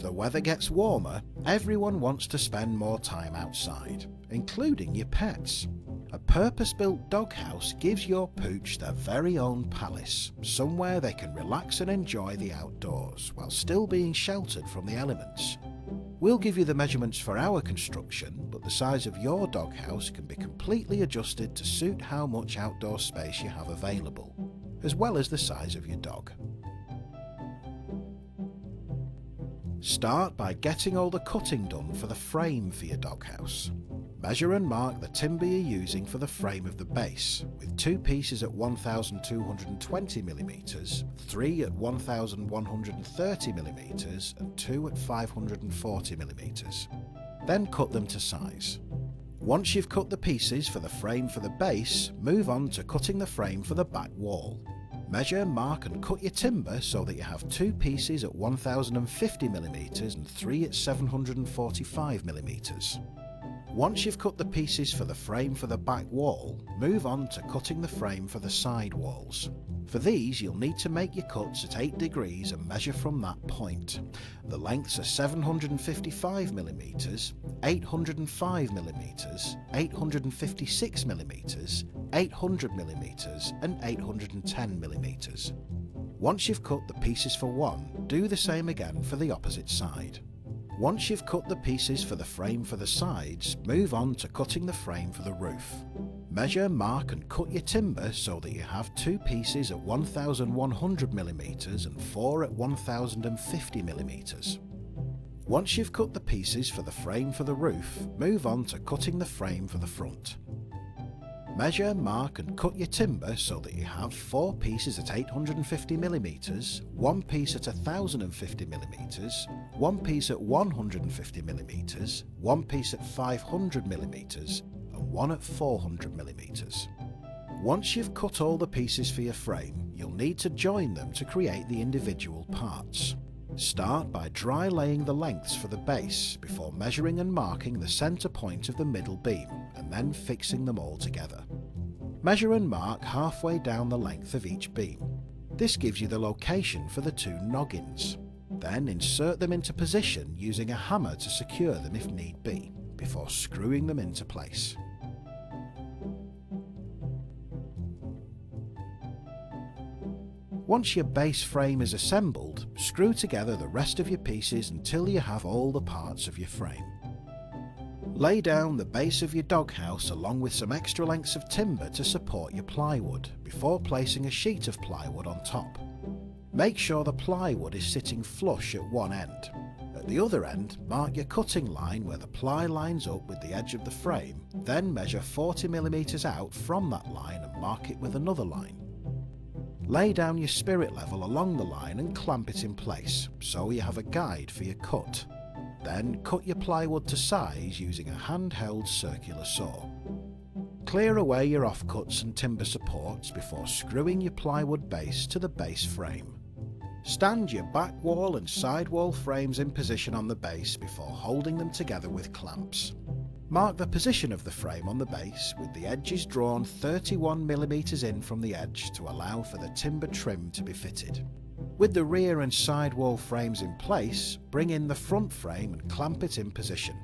As the weather gets warmer, everyone wants to spend more time outside, including your pets. A purpose-built doghouse gives your pooch their very own palace, somewhere they can relax and enjoy the outdoors while still being sheltered from the elements. We'll give you the measurements for our construction, but the size of your doghouse can be completely adjusted to suit how much outdoor space you have available, as well as the size of your dog. Start by getting all the cutting done for the frame for your doghouse. Measure and mark the timber you're using for the frame of the base, with 2 pieces at 1220mm, 3 at 1130mm and 2 at 540mm. Then cut them to size. Once you've cut the pieces for the frame for the base, move on to cutting the frame for the back wall. Measure, mark and cut your timber so that you have 2 pieces at 1050mm and 3 at 745mm. Once you've cut the pieces for the frame for the back wall, move on to cutting the frame for the side walls. For these, you'll need to make your cuts at 8 degrees and measure from that point. The lengths are 755mm, 805mm, 856mm, 800mm and 810mm. Once you've cut the pieces for one, do the same again for the opposite side. Once you've cut the pieces for the frame for the sides, move on to cutting the frame for the roof. Measure, mark and cut your timber so that you have 2 pieces at 1100mm and 4 at 1050mm. Once you've cut the pieces for the frame for the roof, move on to cutting the frame for the front. Measure, mark and cut your timber so that you have 4 pieces at 850mm, 1 piece at 1050mm, 1 piece at 150mm, 1 piece at 500mm and 1 at 400mm. Once you've cut all the pieces for your frame, you'll need to join them to create the individual parts. Start by dry laying the lengths for the base before measuring and marking the centre point of the middle beam and then fixing them all together. Measure and mark halfway down the length of each beam. This gives you the location for the 2 noggins. Then insert them into position using a hammer to secure them if need be, before screwing them into place. Once your base frame is assembled, screw together the rest of your pieces until you have all the parts of your frame. Lay down the base of your doghouse along with some extra lengths of timber to support your plywood, before placing a sheet of plywood on top. Make sure the plywood is sitting flush at one end. At the other end, mark your cutting line where the ply lines up with the edge of the frame, then measure 40mm out from that line and mark it with another line. Lay down your spirit level along the line and clamp it in place, so you have a guide for your cut. Then cut your plywood to size using a handheld circular saw. Clear away your offcuts and timber supports before screwing your plywood base to the base frame. Stand your back wall and side wall frames in position on the base before holding them together with clamps. Mark the position of the frame on the base with the edges drawn 31mm in from the edge to allow for the timber trim to be fitted. With the rear and side wall frames in place, bring in the front frame and clamp it in position.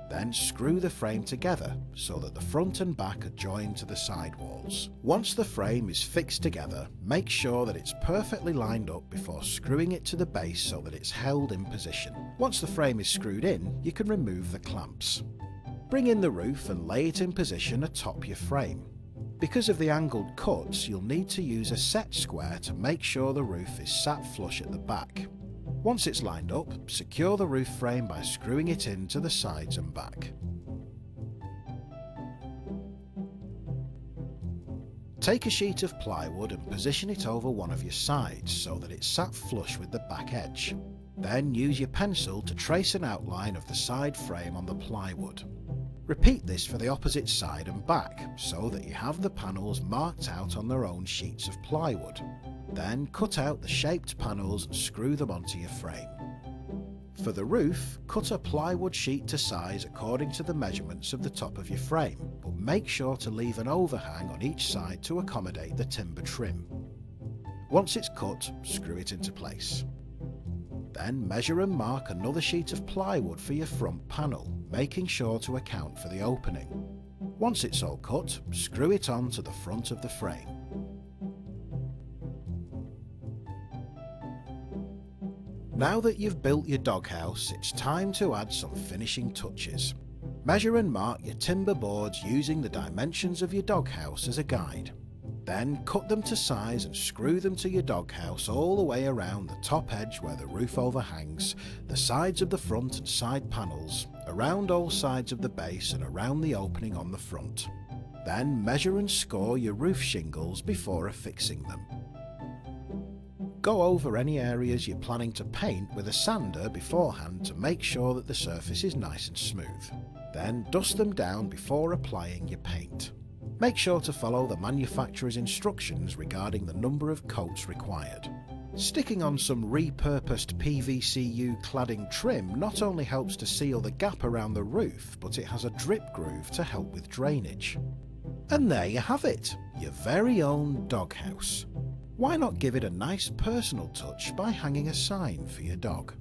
Then screw the frame together so that the front and back are joined to the side walls. Once the frame is fixed together, make sure that it's perfectly lined up before screwing it to the base so that it's held in position. Once the frame is screwed in, you can remove the clamps. Bring in the roof and lay it in position atop your frame. Because of the angled cuts, you'll need to use a set square to make sure the roof is sat flush at the back. Once it's lined up, secure the roof frame by screwing it into the sides and back. Take a sheet of plywood and position it over one of your sides so that it's sat flush with the back edge. Then use your pencil to trace an outline of the side frame on the plywood. Repeat this for the opposite side and back so that you have the panels marked out on their own sheets of plywood. Then cut out the shaped panels and screw them onto your frame. For the roof, cut a plywood sheet to size according to the measurements of the top of your frame, but make sure to leave an overhang on each side to accommodate the timber trim. Once it's cut, screw it into place. Then measure and mark another sheet of plywood for your front panel, making sure to account for the opening. Once it's all cut, screw it on to the front of the frame. Now that you've built your doghouse, it's time to add some finishing touches. Measure and mark your timber boards using the dimensions of your doghouse as a guide. Then cut them to size and screw them to your doghouse all the way around the top edge where the roof overhangs, the sides of the front and side panels, around all sides of the base and around the opening on the front. Then measure and score your roof shingles before affixing them. Go over any areas you're planning to paint with a sander beforehand to make sure that the surface is nice and smooth. Then dust them down before applying your paint. Make sure to follow the manufacturer's instructions regarding the number of coats required. Sticking on some repurposed PVCU cladding trim not only helps to seal the gap around the roof, but it has a drip groove to help with drainage. And there you have it, your very own doghouse. Why not give it a nice personal touch by hanging a sign for your dog?